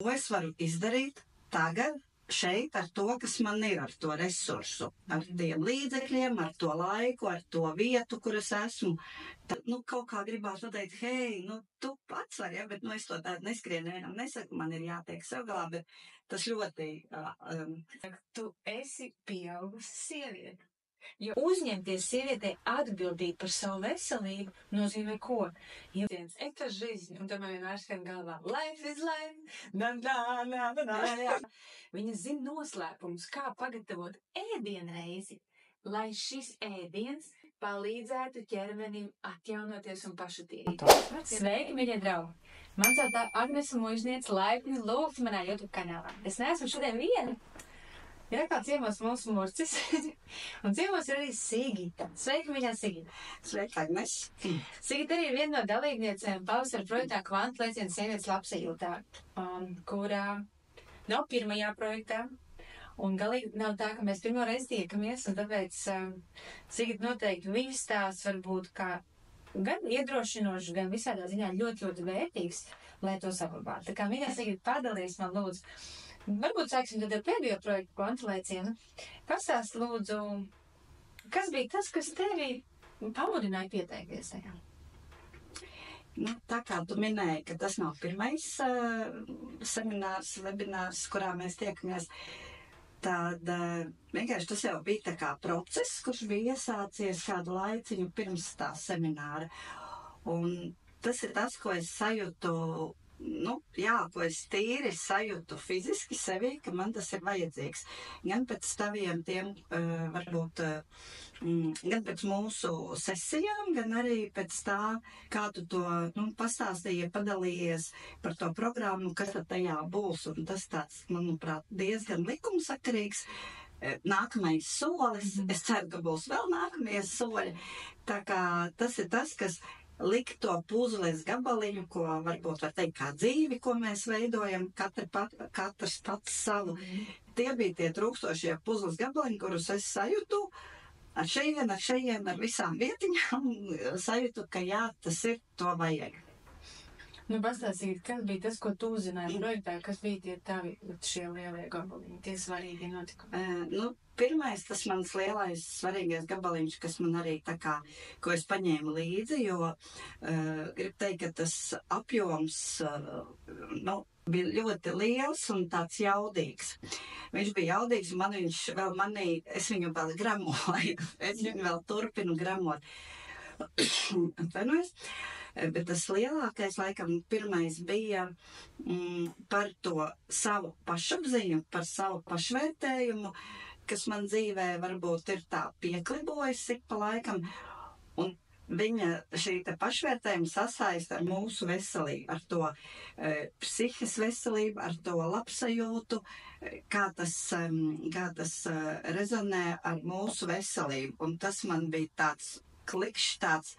Ko es varu izdarīt tagad, šeit, ar to, kas man ir, ar to resursu, ar tiem līdzekļiem, ar to laiku, ar to vietu, kur es esmu. Tad, kaut kā gribās pateikt, hei, tu pats vari, ja, bet, es to tādu neskrienu, vienam nesaku, man ir jātiek sev galā, bet tas ļoti... Tu esi pieaugusi sieviete. Jo uzņemties sievietei atbildību par savu veselību nozīmē ko? Jo viens etas жизнь, un tomēr vienmēr skan galvā life is life, Viņa zina noslēpumus, kā pagatavot ēdienreizi, lai šis ēdiens palīdzētu ķermenim atjaunoties un pašatīrīt. Sveiki, mīļie draugi! Man sauc Agnese Muižniece, laipni lūgt manā YouTube kanālā. Es neesmu šodien viena. Ir atkal ciemos mūsu murcis, un ciemos ir arī Sigita. Sveiki, mīļā Sigita! Sveiki, Agnese! Sigita arī ir viena no dalībniecēm pavasara projektā Kvantu lēciens sievietes labsajūtā, kurā nav pirmajā projektā, un galīgi nav tā, ka mēs pirmo reizi tiekamies, un tāpēc Sigita noteikti viņu stāsts varbūt kā gan iedrošinošs, gan visādā ziņā ļoti, ļoti vērtīgs, lai to saglabātu. Tā kā mīļā Sigita padalīs man lūdzu, varbūt sāksim tad ar pēdējo projektu Kvantu lēcienu. Pastāst lūdzu, kas bija tas, kas tevi pamudināja pieteikties tajā? Tā kā tu minēji, ka tas nav pirmais seminārs, webinārs, kurā mēs tiekamies, tad vienkārši tas jau bija tā kā process, kurš bija iesācies kādu laiciņu pirms tā semināra. Un tas ir tas, ko es sajūtu, ko es tīri sajūtu fiziski sevī, ka man tas ir vajadzīgs. Gan pēc taviem tiem, varbūt, gan pēc mūsu sesijām, gan arī pēc tā, kā tu to pastāstīji, padalījies par to programmu, kas tajā būs. Un tas tāds, manuprāt, diezgan likumsakarīgs. Nākamais solis, es ceru, ka būs vēl nākamie soļi. Tā kā tas ir tas, kas likt to puzles gabaliņu, ko varbūt var teikt kā dzīvi, ko mēs veidojam, katrs pats savu. Tie bija tie trūkstošie puzles gabaliņi, kurus es sajūtu ar šejien, ar visām vietiņām, sajūtu, ka jā, tas ir, to vajag. Pastāstīt, kas bija tas, ko tu uzzināji projektā, kas bija tie tavi šie lielie gabaliņi, tie svarīgi notikumi? Pirmais, tas mans lielais svarīgais gabaliņš, kas man arī tā kā, ko es paņēmu līdzi, jo gribu teikt, ka tas apjoms, bija ļoti liels un tāds jaudīgs. Viņš bija jaudīgs, un es viņu vēl gramoju, es viņu vēl turpinu gramot. Atvainojos. Bet tas lielākais, laikam, pirmais bija par to savu pašapziņu, par savu pašvērtējumu, kas man dzīvē varbūt ir tā pieklibojas ik pa laikam, un viņa šī te pašvērtējuma sasaista ar mūsu veselību, ar to psihes veselību, ar to labsajūtu, kā tas rezonē ar mūsu veselību. Un tas man bija tāds klikšs, tāds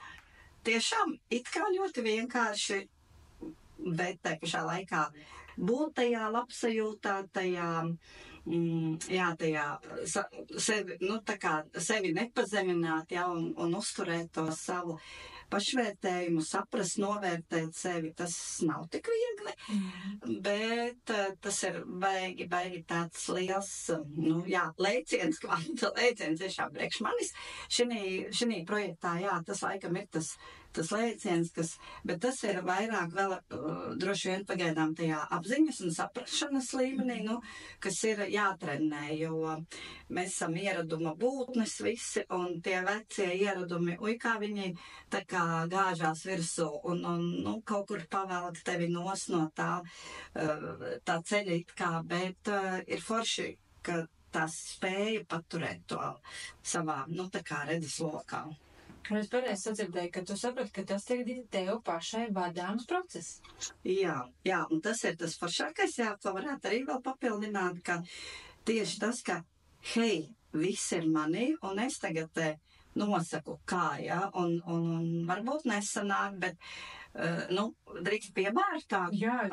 tiešām it kā ļoti vienkārši, bet tā pašā laikā būt tajā labsajūtā, tajā sevi nepazemināt, un uzturēt to savu pašvērtējumu, saprast, novērtēt sevi, tas nav tik viegli, bet tas ir baigi tāds liels, lēciens, kvanta lēciens tiešām priekš manis. Šinī projektā, tas laikam ir tas lēciens, bet tas ir vairāk vēl droši vien pagaidām tajā apziņas un saprašanas līmenī, kas ir jātrenē, jo mēs esam ieraduma būtnes visi, un tie vecie ieradumi, kā viņi tā kā gāžās virsū, un kaut kur pavelk tevi no tā ceļa it kā, bet ir forši, ka tā spēja paturēt to savā, tā kā redzes lokā. Un es pareizi sadzirdēju, ka tu saprati, ka tas tagad ir tev pašai vadāms process. Jā, un tas ir tas foršākais, to varētu arī vēl papildināt, ka tieši tas, ka, hei, viss ir manī, un es tagad nosaku kā, un varbūt nesanāk, bet drīkst piemērt tā. Jā.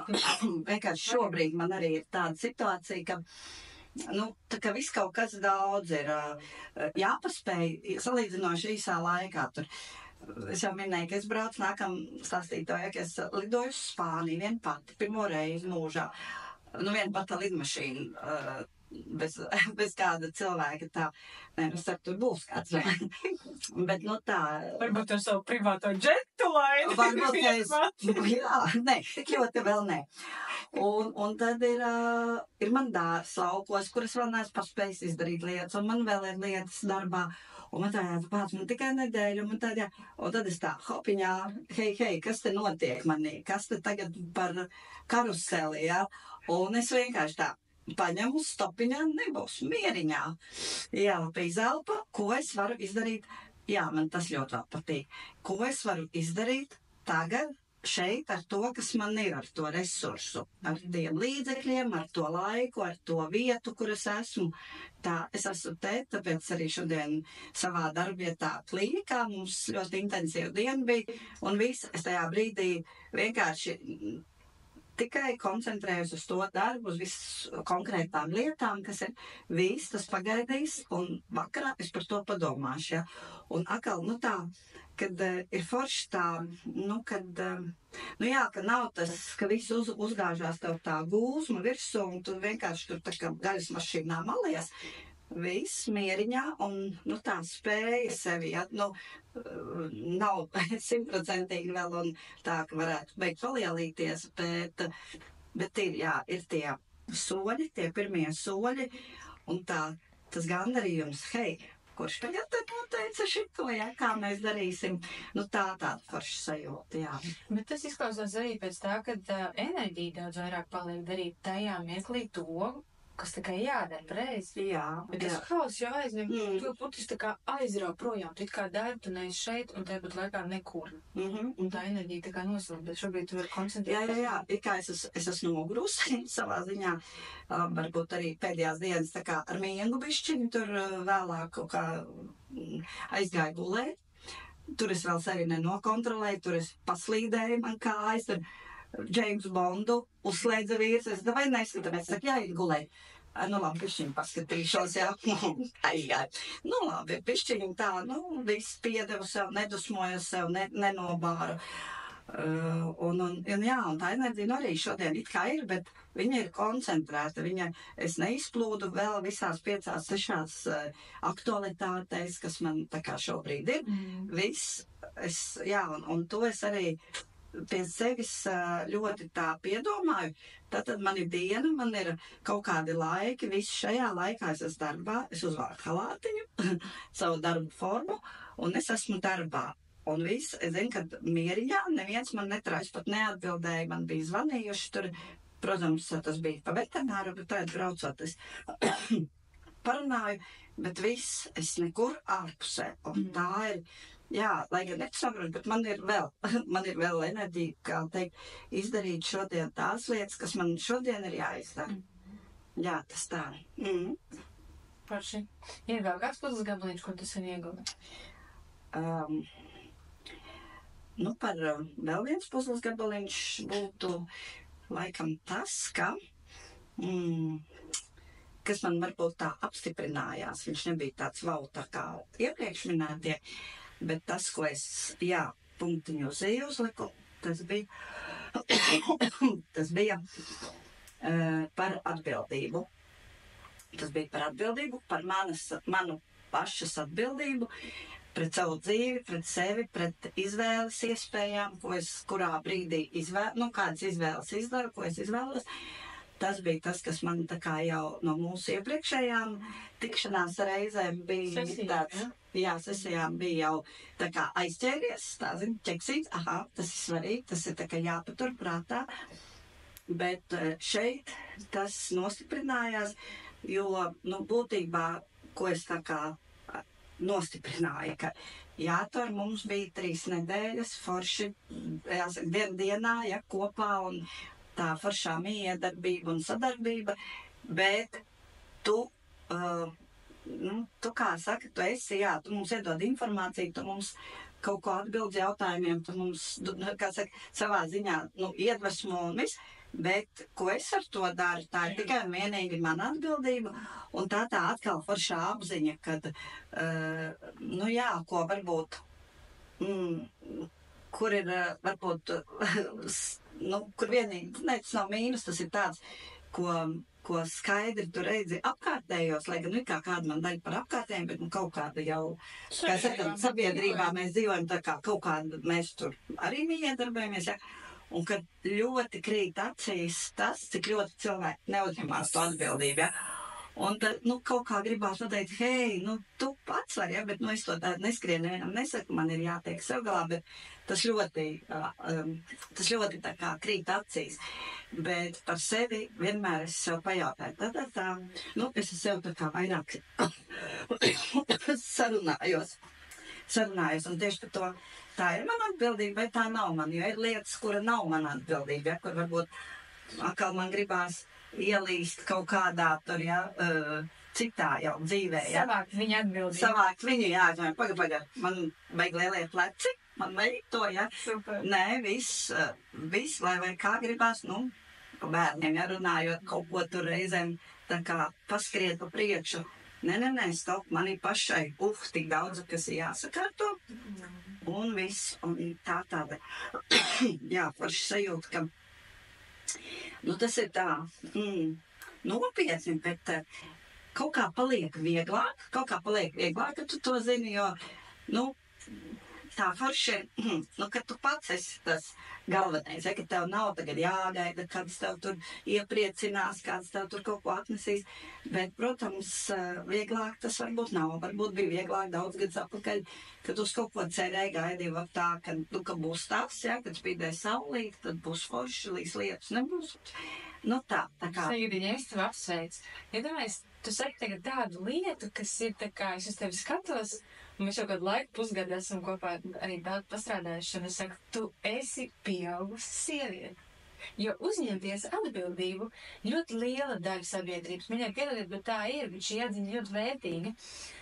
Vienkārši šobrīd man arī ir tāda situācija, ka tā kā viss kaut kas daudz ir jāpaspēj salīdzinoši īsā laikā. Es jau minēju, ka es braucu stāstīt to, ka es lidoju uz Spāniju vien pati, pirmo reizi mūžā. nu viena pati lidmašīna, bez kāda cilvēka tā, nu, starp tur būs kāds, bet, nu, tā. Varbūt ar savu privāto džetu, lai. Varbūt, jā, ne, tik ļoti vēl ne. Un tad ir man dārs laukos, kuras vēl neesmu paspējis izdarīt lietas, un man vēl ir lietas darbā. Un man tādā pats, man tikai nedēļa, un tad es tā, hopiņā, hei, kas te notiek manī, kas te tagad par karuseli, jā? Un es vienkārši tā paņemu stopiņā, nebūs mieriņā. Jā, izelpa, ko es varu izdarīt? Jā, man tas ļoti vēl patīk. Ko es varu izdarīt tagad šeit ar to, kas man ir, ar to resursu, ar tiem līdzekļiem, ar to laiku, ar to vietu, kur es esmu. Tā, es esmu te, tāpēc arī šodien savā darbvietā klīnikā mums ļoti intensīva diena bija, un viss, es tajā brīdī vienkārši tikai koncentrējos uz to darbu, uz visu konkrētām lietām, kas ir viss, tas pagaidīs, un vakarā es par to padomāšu, ja. Un atkal, nu tā, kad ir forši tā, nu, kad, nu jā, ka nav tas, ka viss uzgāžās tev tā gūzma virsū, un tu vienkārši tur tā kā gaļas mašīnā malies, viss mieriņā, un, nu, tā spēja sevi, ja, nu, nav 100% vēl, un tā, ka varētu beigt palielīties, bet ir, jā, ir tie soļi, tie pirmie soļi, un tā, tas gandarījums, hei, kurš tagad noteica šito, ja, kā mēs darīsim, nu, tāda forša sajūta, jā. Bet tas izklausās arī pēc tā, kad enerģija daudz vairāk paliek darīt tajā mirklī to, kas tikai jādara pareizi. Jā, bet tas haus jau aizvien, tu tas tā kā aizrauj projām, tu it kā dari, tu neesi šeit, un tāpat laikā nekur. Un tā enerģija tā kā nosilp, bet šobrīd tu vari koncentrēties. Jā, it kā es esmu nogurusi savā ziņā, varbūt arī pēdējās dienas tā kā ar miegu bišķiņu, tur vēlāk kaut kā aizgāju gulēt. Tur es vēl sevi nenokontrolēju, tur es paslīdēju man kājas, tur James Bondu uzslēdza vīrs, es vai neskatāmies, saku, jāiet gulēt. Nu labi, pišķiņi paskatīšos, jā, aizgāju. Nu labi, pišķiņi tā, nu, viss piedevu sev, nedusmoju sev, nenobāru. Un jā, un tā enerģija nu arī šodien it kā ir, bet viņa ir koncentrēta, es neizplūdu vēl visās 5-6 aktualitātēs, kas man tā kā šobrīd ir. Viss, jā, un to es arī pie sevis ļoti tā piedomāju. Tātad man ir diena, man ir kaut kādi laiki, visu šajā laikā es esmu darbā, es uzvāku halātiņu, savu darbu formu, un es esmu darbā. Un viss, es zinu, ka mieriņā neviens man netrājas, pat neatbildēja, man bija zvanījuši tur, protams, tas bija pa veterināru, bet tagad braucot, es parunāju, bet viss, es nekur ārpusē, un tā ir. Jā, lai gan nesaprotu, bet man ir vēl enerģija, kā teikt, izdarīt šodien tās lietas, kas man šodien ir jāizdara. Jā, tas tā. Parši. Ir vēl kāds puzles gabaliņš, ko tu sen ieguvi? Nu, par vēl viens puzles gabaliņš būtu laikam tas, kas man varbūt tā apstiprinājās. Viņš nebija tāds vau tā kā iepriekš minētie. Bet tas, ko es, jā, punktiņu uz ieju uzliku, tas bija par atbildību. Tas bija par atbildību, par manu pašas atbildību pret savu dzīvi, pret sevi, pret izvēles iespējām, ko es kurā brīdī kādas izvēles izdaru, ko es izvēlos. Tas bija tas, kas man tā kā jau no mūsu iepriekšējām tikšanās reizēm bija tāds. Jā, sesijām bija jau tā kā aizķēries, tā zin, ķeksīts, tas ir svarīgi, tas ir tā kā jāpatur prātā, bet šeit tas nostiprinājās, jo, nu, būtībā, ko es tā kā nostiprināju, ka jātur mums bija 3 nedēļas forši, jāsaka, dienā, ja, kopā, un tā foršā miedarbība un sadarbība, bet tu, tu kā saka, tu esi, jā, tu mums iedod informāciju, tu mums kaut ko atbild jautājumiem, tu mums, kā saka, savā ziņā, iedvesmo un viss, bet ko es ar to daru, tā ir tikai un vienīgi mana atbildība, un tā atkal foršā apziņa, kad, jā, ko varbūt, kur ir, varbūt, kur vienīgi, tas nav mīnus, tas ir tāds, ko skaidri tu redzi apkārtējos, lai gan kā kāda man daļa par apkārtējiem, bet kaut kāda jau, kā sakam, sabiedrībā mēs dzīvojam tā kā kaut kāda, mēs tur arī miedarbojamies, ja? Un kad ļoti krīt acīs tas, cik ļoti cilvēki neuzņemās to atbildību, ja? Un tad, kaut kā gribās pateikt, hei, tu pats vari, ja, bet, es to tādu neskrienu, nevienam nesaku, man ir jātiek sev galā, bet tas ļoti tā kā krīt acīs. Bet par sevi vienmēr es sev pajautāju, es sev tā kā vairāk sarunājos, un tieši par to, tā ir mana atbildība, vai tā nav man, jo ir lietas, kura nav mana atbildība, ja, kur varbūt atkal man gribās ielīst kaut kādā tur, ja, citā jau dzīvē, ja. Savākt viņu atbildību. Savākt viņu, jā, pagaid, man vajag lielie pleci, man vajag to, ja. Super. Nē, viss, vai kā gribās, bērniem, ja, runājot kaut ko tur reizēm, tā kā paskriet pa priekšu. Nē, stop, man ir pašai, tik daudz, kas ir jāsakārto, un viss, un tāda, jā, forši sajūt, ka tas ir tā, nopietni, bet kaut kā paliek vieglāk, ka tu to zini, jo, tā forši ir, ka tu pats esi tas galvenais, ja, ka tev nav tagad jāgaida, kāds tev tur iepriecinās, kāds tev tur kaut ko atnesīs, bet, protams, vieglāk tas varbūt nav, varbūt bija vieglāk daudz gadus atpakaļ, kad uz kaut ko cerēja gaidīja tā, ka būs tas, ja, kad spīdēja saulīt, tad būs forši, līdz lietas nebūs. Tā kā. Sigriņa, es tev apsveicu. Iedomājies, tu saki tagad tādu lietu, kas ir tā kā, es uz tevi skatos, un mēs jau kādu laiku pusgadu esam kopā arī daudz pastrādājuši, un es saku, tu esi pieaugusi sieviete. Jo uzņemties atbildību ļoti liela daļa sabiedrības. Viņai piedodiet, bet tā ir, bet šī atziņa ļoti vērtīga.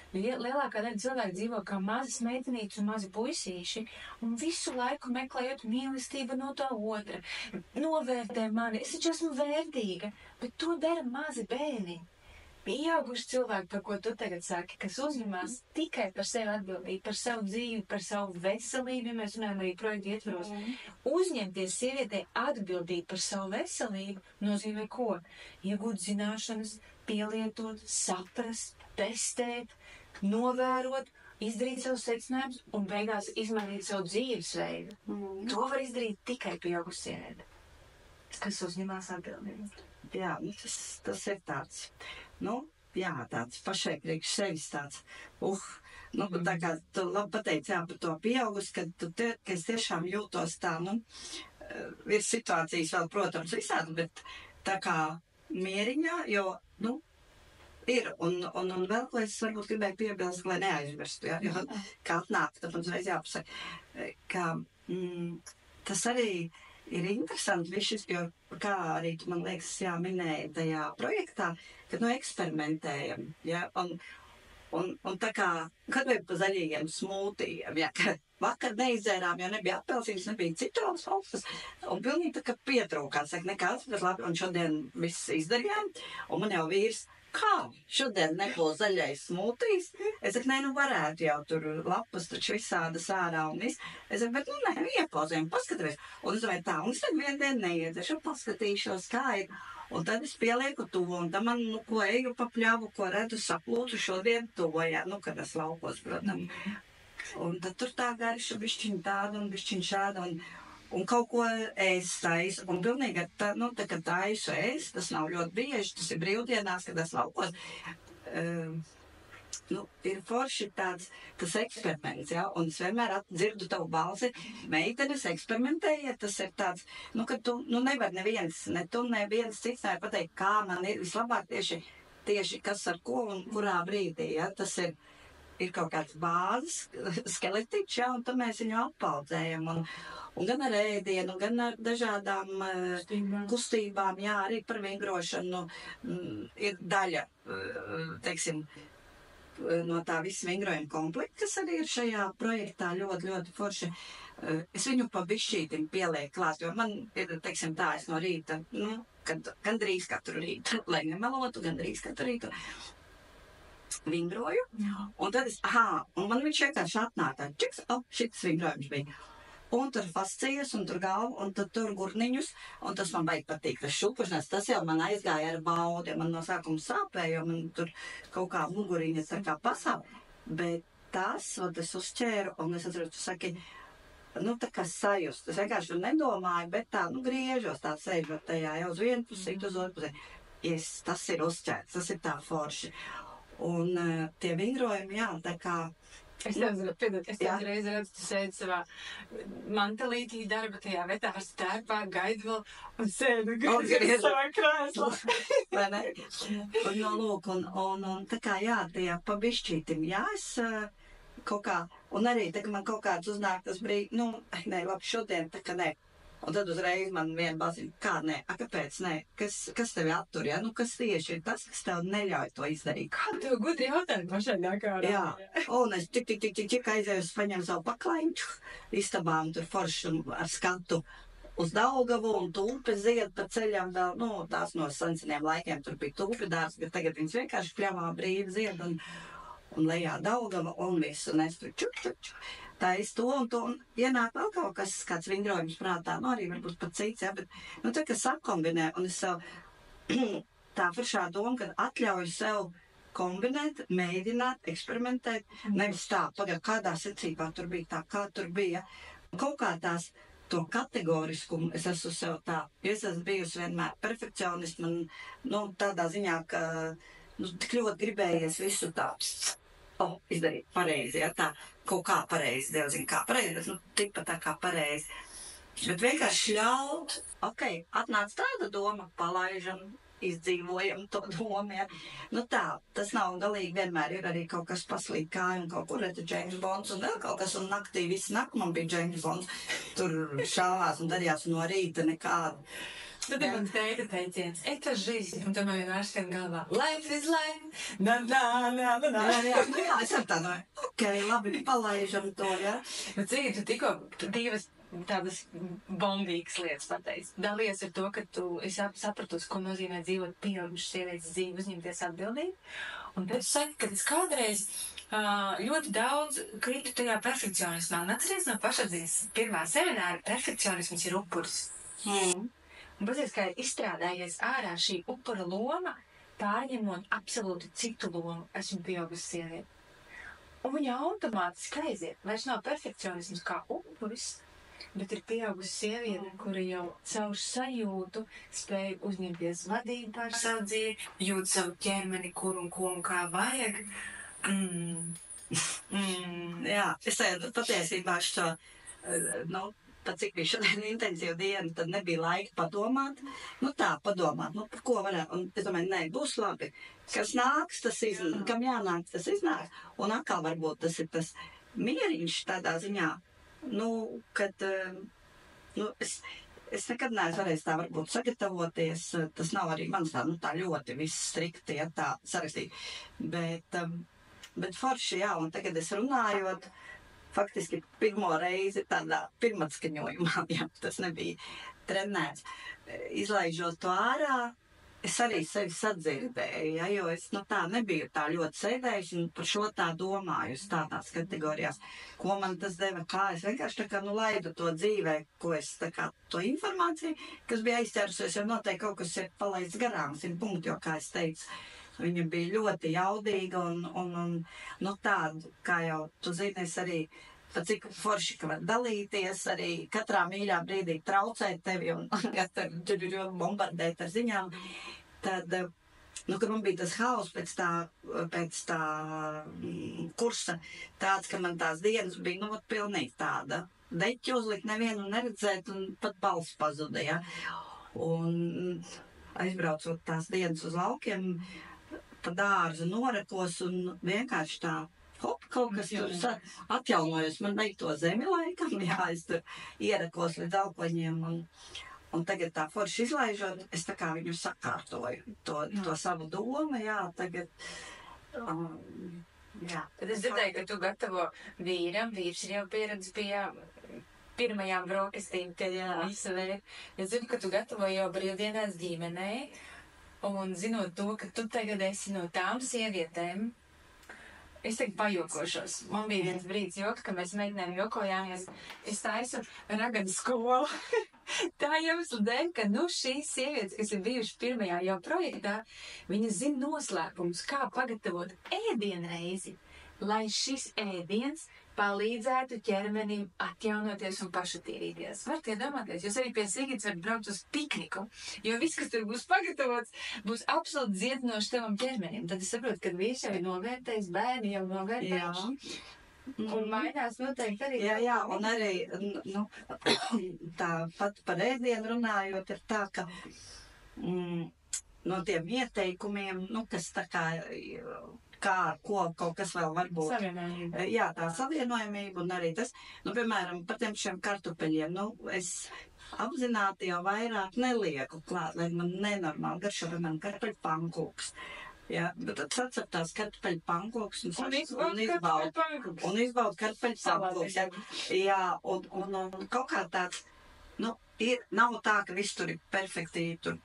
Lielākā daļa cilvēku dzīvo kā mazas meitenītes un mazi puisīši, un visu laiku meklējot mīlestību no tā otra. Novērtē mani, es taču esmu vērtīga, bet to dara mazi bērni. Pieauguši cilvēki, par ko tu tagad saki, kas uzņemās tikai par sevi atbildību, par savu dzīvi, par savu veselību, ja mēs runājam arī projektu ietvaros. Uzņemties sievietei atbildību par savu veselību nozīmē ko? Iegūt zināšanas, pielietot, saprast, testēt, novērot, izdarīt savus secinājumus un beigās izmainīt savu dzīvesveidu. To var izdarīt tikai pieaugusi sieviete, kas uzņemās atbildību. Jā, tas ir tāds, tāds pašai priekš sevis tāds, tā kā tu labi pateici, jā, par to pieaugus, ka es tiešām jūtos tā, ir situācijas vēl, protams, visādi, bet tā kā mieriņā, jo, ir, un vēl, ko es varbūt gribēju piebilst, lai neaizmirstu, ja, jo kā atnāk, tad uzreiz jāpasaka, ka tas arī ir interesanti viss, jo, kā arī tu, man liekas, minēji tajā projektā, kad eksperimentējam, ja, un tā kā, kad vajag pa zaļajiem smūtījiem, ja, ka vakar neizdzērām, jo nebija apelsīnas, nebija citronas valstas, un pilnīgi tā kā pietrūkās, saka, nekāds, bet labi, un šodien viss izdarījām, un man jau vīrs, kā? Šodien nebūs zaļais smūtijs? Es saku, varētu jau tur lapas taču visādas ārā un viss. Es saku, bet iepauzējam, paskatāmies. Un es domāju tā, un es tad vienu dienu neiedzēšu, paskatīšos, kā ir. Un tad es pielieku to, un tad man, ko eju pa pļavu, ko redzu, saplūtu šodien to, ja, kad es laukos, protams. Un tad tur tā garša bišķiņ tāda un bišķiņ šāda, un kaut ko ēst taisu, un pilnīgi, tā, kad taisu ēst, tas nav ļoti bieži, tas ir brīvdienās, kad es laukos, ir forši tāds, tas eksperiments, ja, un es vienmēr dzirdu tavu balsi, meitenes eksperimentējiet, tas ir tāds, ka tu, nevar neviens, ne tu, neviens cits nevar pateikt, kā man ir vislabāk tieši kas ar ko un kurā brīdī, ja, tas ir kaut kāds bāzes, skeletiķis, ja, un tad mēs viņu apaudzējam, un gan ar ēdienu, gan ar dažādām kustībām, jā, arī par vingrošanu ir daļa, teiksim, no tā visa vingrojuma komplekta, kas arī ir šajā projektā ļoti, ļoti forši. Es viņu pa bišķītim pielieku klāt, jo man ir, teiksim, tā, es no rīta, gandrīz katru rītu, lai nemelotu, gandrīz katru rītu, vingroju, un tad un man viņš vienkārši atnāk tā, čiks, šitas vingrojums bija. un tur fascijas, un tur galvu, un tur gurniņus, un tas man baigi patīk, tas šupušanās, tas jau man aizgāja ar baudu, man no sākuma sāpēja, jo man tur kaut kā muguriņa tā kā pasāp, bet tas, un es uzķēru, un es atceros, tu saki, nu tā kā sajust, es vienkārši nedomāju, bet tā, nu griežos tā sēžot tajā, jau uz vienu pusi, uz otru pusi, tas ir uzķērts, tas ir tā forši, un tie vingrojumi, jā, tā kā, Es tev reiz redzu, tu sēdi savā mantelītī darba tajā vetārs tērpā, gaidi vēl un sēdi savā krēslā. Vai ne? Un, no, lūk, un tā kā jā, tie pabišķītim, jā, es kaut kā, un arī, tā kā man kaut kāds uznāk tas brīd, nu, nē, labi, šodien, tā kā nē. Un tad uzreiz man viena balsīja, kā nē, kāpēc nē, kas tevi attur, ja? Nu, kas tieši ir tas, kas tev neļauj to izdarīt? Kā tev gudri jautājumu pašai nākā? Jā, un es tik aizēju, paņēmu savu paklaiņu, istabām tur forši ar skatu uz Daugavu, un tulpi zied pa ceļam vēl, nu, tās no senseniem laikiem tur bija tulpi dārs, bet tagad viņas vienkārši pļavā brīvi zied, un lejā Daugava, un visu, un es tur čuk. Tā es to, un ienāk vēl kaut kas, kāds vingrojums prātā, nu arī varbūt pat cits, jā, bet, nu tā, ka sakombinē, un es sev, tā foršā doma, ka atļauju sev kombinēt, mēģināt, eksperimentēt, nevis tā, pagad, kādā secībā tur bija tā, kā tur bija, kaut kā tās, to kategoriskumu es esmu sev tā, jo es esmu bijusi vienmēr perfekcionisti, man, nu, tādā ziņā, ka, nu, tik ļoti gribējies visu tā, izdarīt pareizi, ja tā, kaut kā pareizi, Dievs zina, kā pareizi, bet, nu, tikpat tā kā pareizi. Bet vienkārši ļaut, atnāc tāda doma, palaižam, izdzīvojam to domu, ja. Nu tā, tas nav galīgi vienmēr, ir arī kaut kas paslīd kāju un kaut kur ir James Bonds un vēl kaut kas, un naktī visu nakti man bija James Bonds, tur šāvās un darījās no rīta nekādu. Tad ir mans teita teiciens, это жизнь, un tad man vienmēr skan galvā, life is life, na. Jā, es ar tā domāju, labi, palaižam to, ja. Bet cik, tu tikko divas tādas bombīgas lietas pateici. Dalies ar to, ka tu esi sapratusi, ko nozīmē dzīvot pieaugušas sievietes dzīvi, uzņemties atbildību. Un tad saki, ka es kādreiz ļoti daudz kritu tajā perfekcionismā. Un atceries no pašatzīmes pirmā semināra, perfekcionisms ir upuris. Un pazies, kā ir izstrādājies ārā šī upura loma, pārņemot absolūti citu lomu. Esmu pieaugusi sieviete. Un viņa automātiski aiziet. Vairs nav perfekcionisms kā upuris, bet ir pieaugusi sieviete, kura jau caur sajūtu spēja uzņemties vadību pār savu dzīvi, jūt savu ķermeni, kur un ko un kā vajag. Jā, es patiesībā šo, nu, pat cik bija šodien intensīva diena, tad nebija laika padomāt. Nu tā, padomāt, nu par ko varētu. Un es domāju, nē, būs labi. Kas nāks, tas iznāks. Kam jānāk, tas iznāks. Un atkal varbūt tas ir tas mieriņš tādā ziņā, nu, kad, nu, es nekad neesmu varējis tā varbūt sagatavoties. Tas nav arī mans tā, nu tā ļoti viss strikti, ja tā sarakstīt. Bet forši, jā, un tagad es runājot, faktiski pirmo reizi tādā pirmatskaņojumā, ja tas nebija trenēts, izlaižot to ārā, es arī sevi sadzirdēju, ja, jo es nu tā nebiju tā ļoti sēdējuši un par šo tā domāju tādās kategorijās, ko man tas deva, kā es vienkārši tā kā nu laidu to dzīvē, ko es tā kā to informāciju, kas bija aizķērusies, jo noteikti kaut kas ir palaists garām, 100 punkti, jo, kā es teicu, viņa bija ļoti jaudīga un nu tādu, kā jau tu zini, es arī, cik forši, ka var dalīties, arī katrā mīļā brīdī traucēt tevi un bombardēt ar ziņām. Tad, nu, kad man bija tas haus pēc tā kursa tāds, ka man tās dienas bija, nu, pilnīgi tāda. Deķi uzlikt nevienu neredzēt un pat balss pazuda, ja. Un aizbraucot tās dienas uz laukiem, pa dārzu norekos un vienkārši tā, hop, kaut kas tur atjaunojas. Man vajag to zemi laikam, jā, es tur ierekos līdz alkoņiem un tagad tā forši izlaižot, es tā kā viņu sakārtoju, to savu domu, jā, tagad, jā. Tad es dzirdēju, ka tu gatavo vīram, vīrs ir jau pieredze pie pirmajām brokastīm, kad jāsavēr. Es zinu, ka tu gatavo jau brīvdienās ģimenei, un zinot to, ka tu tagad esi no tām sievietēm, Es teiktu pajokošos. Man bija viens brīdis joka, ka mēs mēģinājām jokojāmies. Es taisu raganu skolu. Tā iemesla dēļ, ka šīs sievietes, kas ir bijušas pirmajā jau projektā, viņas zina noslēpumus, kā pagatavot ēdienreizi, lai šis ēdiens palīdzētu ķermenim atjaunoties un pašatīrīties. Varat iedomāties, jūs arī pie Sigits varat braukt uz pikniku, jo viss, kas tur būs pagatavots, būs absolūti dziedinoši tavam ķermenim. Tad es saprotu, ka vīrs jau ir novērtējis, bērni jau novērtējuši. Un mainās noteikti arī. Jā, un arī, tā pat par ēdienu runājot, ir tā, ka no tiem ieteikumiem, kas tā kā kaut kas vēl var būt. Savienojamība. Jā, tā savienojamība un arī tas, piemēram, par tiem šiem kartupeļiem, es apzināti jau vairāk nelieku klāt, lai man nenormāli garšo, piemēram, kartupeļu pankūks. Jā, bet tad sacep tās kartupeļu pankūks un izbaud kartupeļu pankūks. Jā, un kaut kā tāds, nav tā, ka viss tur ir perfekti, tur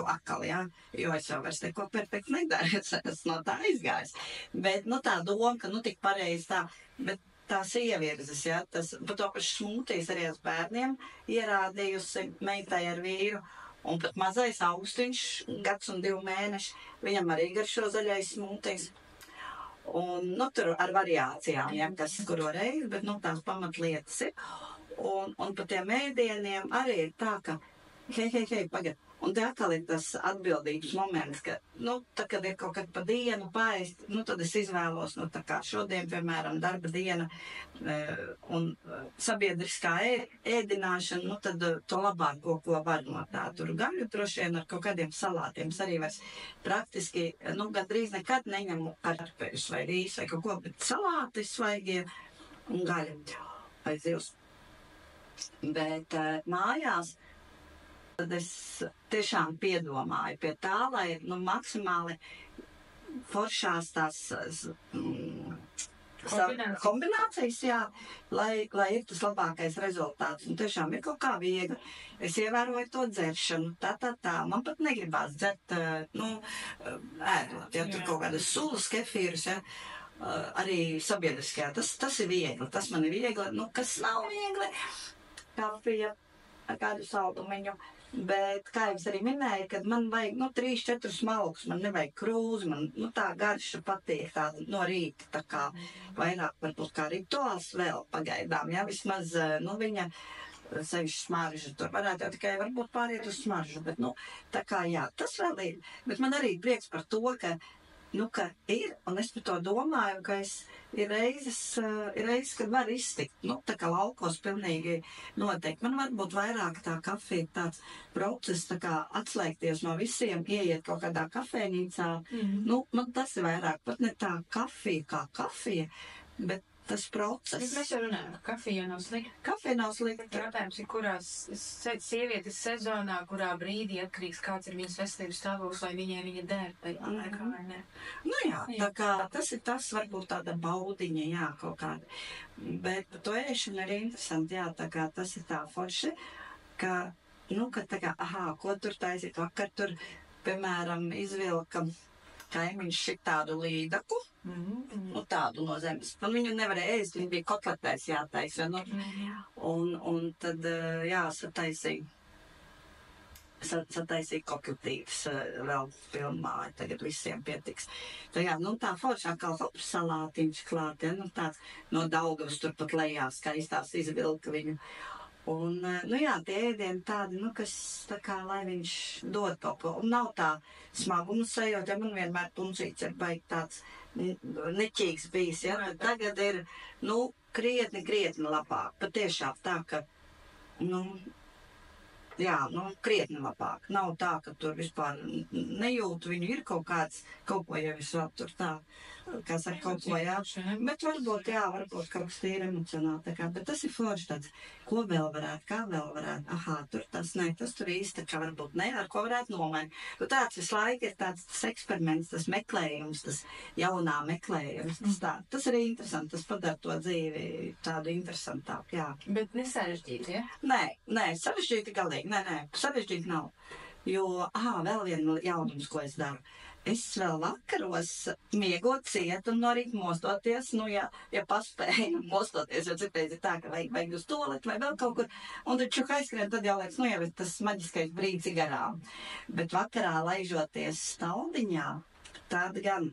akali, jā, jo es jau vairs neko perfekti nedaru, es no tā izgājis. Bet, tā doma, ka, tik pareizi tā, bet tās ievirzes, jā, tas, pat to pašu smūtijas arī uz bērniem ierādījusi meitai ar vīru, un pat mazais Augustiņš, 1 gads un 2 mēneši, viņam arī garšo zaļais smūtijas. Un, tur ar variācijām, jā, kas kuro reizi, bet, tās pamatlietas ir. Un par tiem ēdieniem arī ir tā, ka, hei, pagad. Un te atkal ir tas atbildības moments, ka, tā, kad ir kaut kad pa dienu paēst, tad es izvēlos, tā kā šodien, piemēram, darba diena un sabiedriskā ēdināšana, tad to labāk, ko var no tā. Tur gaļu droši vien ar kaut kādiem salātiem arī vairs praktiski, gandrīz nekad neņemu kartupeļus vai rīsu vai kaut ko, bet salāti svaigie un gaļa vai zivs. Bet mājās tad es tiešām piedomāju pie tā, lai maksimāli foršās tās kombinācijas, jā, lai ir tas labākais rezultāts. Un tiešām ir kaut kā viegli. Es ievēroju to dzeršanu, tā. Man pat negribās dzert, ēdot, ja tur kaut kādas sulas, kefīrus, ja. Arī sabiedriskajā. Tas ir viegli, tas man ir viegli. Kas nav viegli? Kafija ar kādu saldumiņu, bet, kā jau es arī minēju, kad man vajag, 3-4 smalkus, man nevajag krūzi, man, tā garša patīk tāda no rīta, tā kā vairāk varbūt kā rituāls vēl pagaidām, ja, vismaz, viņa sevišķi smarža, tur varētu jau tikai varbūt pāriet uz smaržu, bet, tā kā, jā, tas vēl ir, bet man arī prieks par to, ka ir, un es par to domāju, ka ir reizes, kad var iztikt, tā kā laukos pilnīgi noteikti. Man varbūt vairāk tā kafija tāds process, tā kā atslēgties no visiem, ieiet kaut kādā kafēnīcā. Man tas ir vairāk, pat ne tā kafija kā kafija, bet tas process. Bet mēs jau runājam, ka kafija nav slikta. Kafija nav slikta. Jautājums ir, kurās sievietes sezonā, kurā brīdī atkarīgs, kāds ir viņas veselības stāvoklis, lai viņa der tajā laikā, vai ne? Jā, tā kā tas ir tas, varbūt tāda baudiņa, jā, kaut kāda. Bet par to ēšanu ir interesanti, jā, tā kā tas ir tā forši, ka, ka tā kā, ko tur taisīt vakar, tur, piemēram, izvilka kaimiņš šitādu līdaku, tādu no zemes. Man viņu nevarēja ēst, viņa bija kotletēs jātaisa, un tad, jā, sataisīja kokletītes vēl pilnmāju, tagad visiem pietiks. Tā jā, tā foršā kā salātiņš klāt, ja, tāds no Daugavas turpat lejā skaistās izvilka viņu. Un, jā, tie ēdieni tādi, kas tā kā, lai viņš dod kaut ko. Un nav tā smaguma sajūta, ja man vienmēr puncīts ir baigi tāds neķīgs bijis, ja. Tagad ir, krietni labāk. Patiešām tā, ka, jā, krietni labāk. Nav tā, ka tur vispār nejūtu, viņu ir kaut ko jau es vēl tur tā, kā saka, kaut ko, jā. Bet varbūt kaut kas tīri emocionāli, tā kā, bet tas ir forši tāds, ko vēl varētu, kā vēl varētu, tur tas tur īsti, tā kā varbūt ne, ar ko varētu nomainīt. Tāds visu laiku ir tāds tas eksperiments, tas meklējums, tas jaunā meklējums, tas arī interesanti, tas padara to dzīvi tādu interesantāku, jā. Bet nesarežģīti, ja? Nē, sarežģīti galīgi, nē, sarežģīti nav. Jo, vēl viena jaunums, ko es daru. Es vēl vakaros miegot ciet un no rīta mostoties, ja paspēju mostoties, jo citreiz ir tā, ka vajag uz toaletu vai vēl kaut kur, un tad čuk aizskrien, tad jau liekas, jau ir tas maģiskais brīdis garām. Bet vakarā laižoties staldiņā, tad gan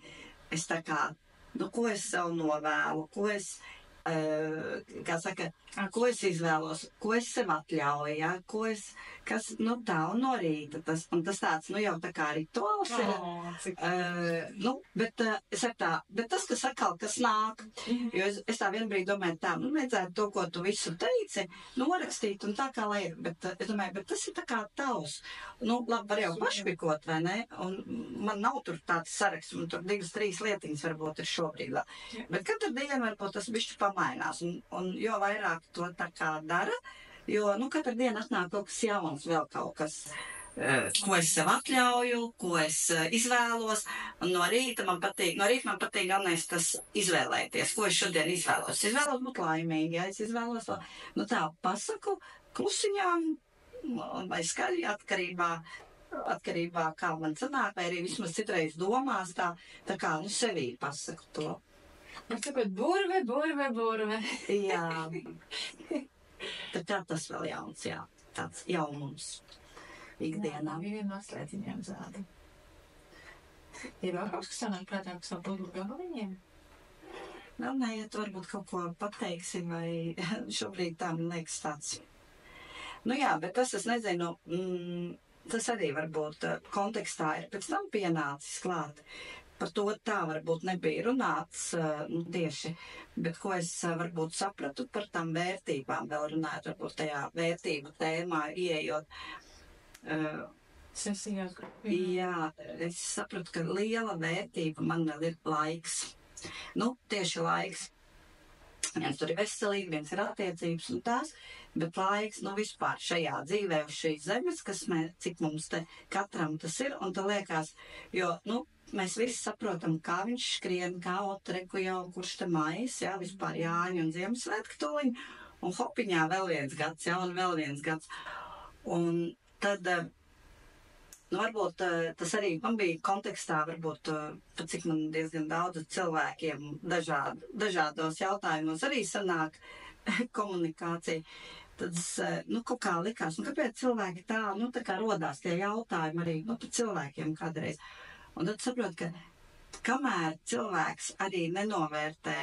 es tā kā, ko es sev novēlu, ko es, ko es izvēlos, ko es sev atļauju, ja? Kas tā un no rīta, tas tāds, jau tā kā rituāls ir, bet es ar tā, bet tas, kas atkal, kas nāk, jo es tā vienbrīd domāju tā, vajadzētu to, ko tu visu teici, norakstīt un tā kā lai ir, bet es domāju, bet tas ir tā kā tavs, labi, var jau pašpikot, vai ne, un man nav tur tāds saraksts, un tur 2-3 lietiņas varbūt ir šobrīd vēl, bet katru dienu varbūt tas bišķi pamainās, un jo vairāk to tā kā dara, jo, katru dienu atnāk kaut kas jauns, vēl kaut kas, ko es sev atļauju, ko es izvēlos, un no rīta man patīk galvenais tas izvēlēties, ko es šodien izvēlos. Es izvēlos būt laimīgi, ja es izvēlos to, tā pasaku klusiņām vai skaļi atkarībā, kā man sanāk, vai arī vismaz citreiz domās tā kā, sevī pasaku to. Man sakot, burve. Jā. Tad tā tas vēl jauns, jā. Tāds jaunums ikdienā. Viena noslēdziņām zādi. Ir vēl kaut kas sanāk prātā, kas vēl būtu gabaliņiem? Vēl neiet, varbūt kaut ko pateiksim, vai šobrīd tā man liekas tāds. Jā, bet tas es nezinu, tas arī varbūt kontekstā ir pēc tam pienācis klāt. Par to tā varbūt nebija runāts tieši, bet ko es varbūt sapratu par tām vērtībām, vēl runājot varbūt tajā vērtību tēmā ieejot. Jā, es sapratu, ka liela vērtība man vēl ir laiks. Tieši laiks. Viens tur ir veselīgi, viens ir attiecības un tās, bet laiks, vispār šajā dzīvē uz šīs zemes, cik mums te katram tas ir, un tā liekas, jo, mēs visi saprotam, kā viņš skrien, kā otreku jau, kurš te mājas, jā, vispār Jāņu un Ziemassvētku tuliņu, un hopiņā vēl viens gads, jā, un vēl viens gads. Un tad, varbūt tas arī man bija kontekstā, varbūt, cik man diezgan daudz cilvēkiem dažādos jautājumos arī sanāk komunikācija. Tad, kaut kā likās, kāpēc cilvēki tā kā rodās tie jautājumi arī, par cilvēkiem kādreiz. Un tad saprot, ka kamēr cilvēks arī nenovērtē,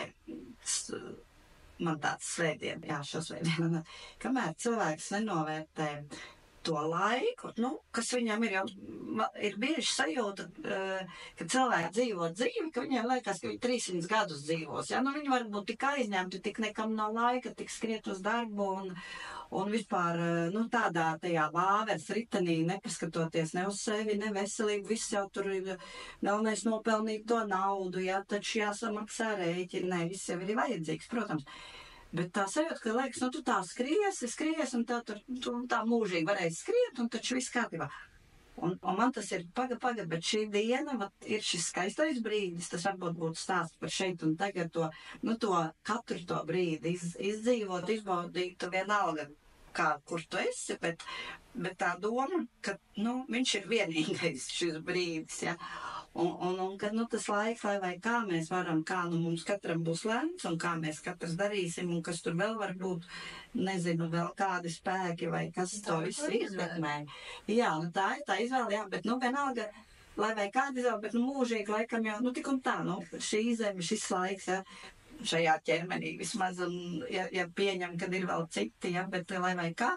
man tāds svētdien, jā, šo svētdienu, kamēr cilvēks nenovērtē to laiku, kas viņam ir bieži sajūta, ka cilvēki dzīvo dzīvi, ka viņiem liekas, ka viņi 300 gadus dzīvos, jā, viņi var būt tik aizņemti, tik nekam nav laika, tik skriet uz darbu un vispār, tādā tajā vāveres ritenī, nepaskatoties ne uz sevi, ne veselību, viss jau tur ir galvenais nopelnīt to naudu, jā, taču jāsamaksā rēķini, viss jau ir vajadzīgs, protams. Bet tā sajūta, ka liekas, tu tā skries, un tā mūžīgi varēs skriet, un taču viss kārtībā. Un man tas ir paga, bet šī diena ir šis skaistais brīdis, tas varbūt būtu stāsts par šeit un tagad to katru to brīdi izdzīvot, izbaudīt, vienalga, kur tu esi, bet tā doma, ka, viņš ir vienīgais šis brīdis, ja. Un kad, tas laiks, lai vai kā mēs varam, kā, mums katram būs lemts, un kā mēs katrs darīsim, un kas tur vēl var būt, nezinu, vēl kādi spēki, vai kas to visu ietekmē. Jā, tā ir tā izvēle, jā, bet, vienalga, lai vai kādi izvēle, bet, mūžīgi laikam jau, tik un tā, šī zeme, šis laiks, jā, šajā ķermenī vismaz, un, ja pieņem, kad ir vēl citi, ja, bet lai vai kā,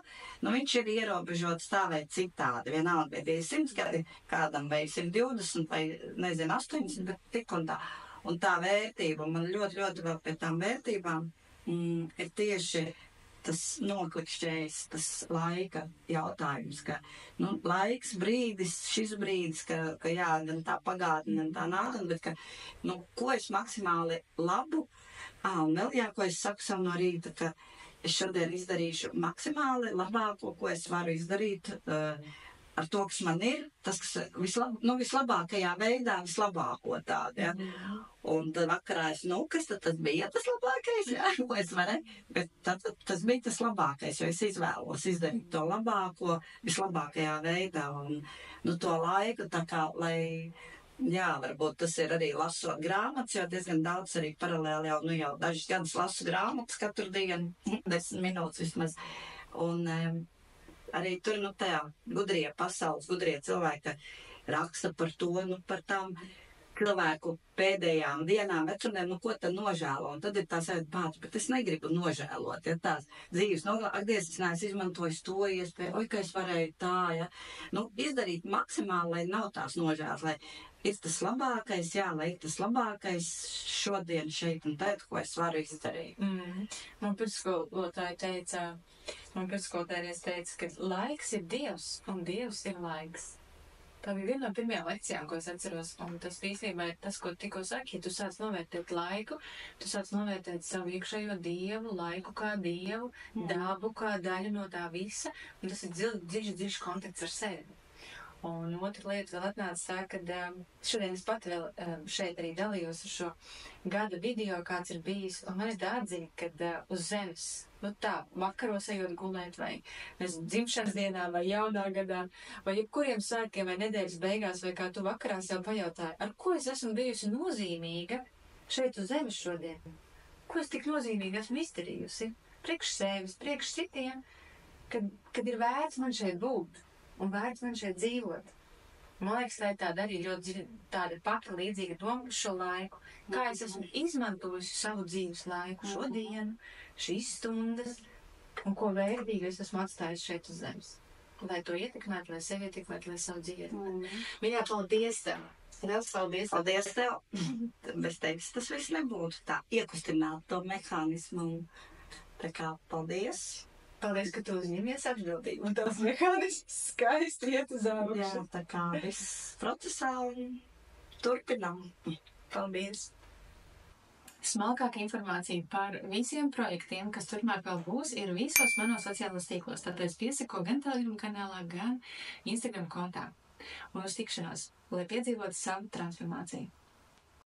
viņš ir ierobežots stāvēt citādi, vienalga, vai 100 gadi, kādam vai 120, vai, nezinu, 80, bet tik un tā. Un tā vērtība, man ļoti, ļoti vēl pie tām vērtībām ir tieši tas noklikšķējis, tas laika jautājums, ka, laiks, brīdis, šis brīdis, ka jā, gan tā pagātne, gan tā nākotne, bet ka, ko es maksimāli labu, un vēl jā, ko es saku sev no rīta, ka es šodien izdarīšu maksimāli labāko, ko es varu izdarīt, ar to, kas man ir, tas, kas vislabākajā veidā, vislabāko tādu, ja. Un tad vakarā kas tad tas bija tas labākais, ja, ko es varēju, bet tad tas bija tas labākais, jo es izvēlos izdarīt to labāko, vislabākajā veidā, un to laiku tā kā, lai, jā, varbūt tas ir arī lasot grāmatas, jo diezgan daudz arī paralēli jau dažas gadus lasu grāmatas katru dienu, 10 minūtes vismaz, un arī tur, tajā gudrie pasaules, gudrie cilvēki raksta par to, par tām cilvēku pēdējām dienām, vecumiem, ko tad nožēlo. Un tad ir tā sajūta, bet es negribu nožēlot, ja tās dzīves ak, Dievs, es neesmu izmantojis to iespēju, ka es varēju tā, ja. Izdarīt maksimāli, lai nav tās nožēlas, lai ir tas labākais, jā, lai ir tas labākais šodien šeit un tagad, ko es varu izdarīt. Man pirmskolotājs teica, ka laiks ir Dievs un Dievs ir laiks. Tā bija viena no pirmajām lekcijām, ko es atceros, un tas īstenībā ir tas, ko tikko saki, ja tu sāc novērtēt laiku, tu sāc novērtēt savu iekšējo Dievu, laiku kā Dievu, dabu kā daļu no tā visa, un tas ir dziļš kontakts ar sevi. Un otra lieta vēl atnāca tā, ka šodien es pat vēl šeit arī dalījos ar šo gada video, kāds ir bijis, un man ir tā atziņa, ka uz zemes, vakaros ejot gulēt, vai dzimšanas dienā, vai jaunā gadā, vai jebkuriem svētkiem, vai nedēļas beigās, vai kā tu vakarā sev pajautāji, ar ko es esmu bijusi nozīmīga šeit uz zemes šodien? Ko es tik nozīmīgi esmu izdarījusi? Priekš sevis, priekš citiem, kad ir vērts man šeit būt. Un vērts man šeit dzīvot. Man liekas, tā ir tāda arī ļoti tāda pati līdzīga doma par šo laiku. Kā es esmu izmantojusi savu dzīves laiku šodienu, šīs stundas, un ko vērtīgu es esmu atstājis šeit uz zemes. Lai to ietekmētu, lai sevi ietekmētu, lai savu dzīvi ietekmētu. Mīļā, paldies tev! Liels paldies! Paldies tev! Bez tevis tas viss nebūtu tā iekustināt to mehānismu. Tā kā paldies! Paldies, ka tu uzņemies atbildību, un tās mehānisms skaisti iet uz augšu. Jā, tā kā viss procesā un turpinām. Paldies! Smalkāka informācija par visiem projektiem, kas turpmāk vēl būs, ir visos manos sociālos tīklos. Tāpēc piesako gan Telegram kanālā, gan Instagram kontā. Un uz tikšanos, lai piedzīvotu savu transformāciju.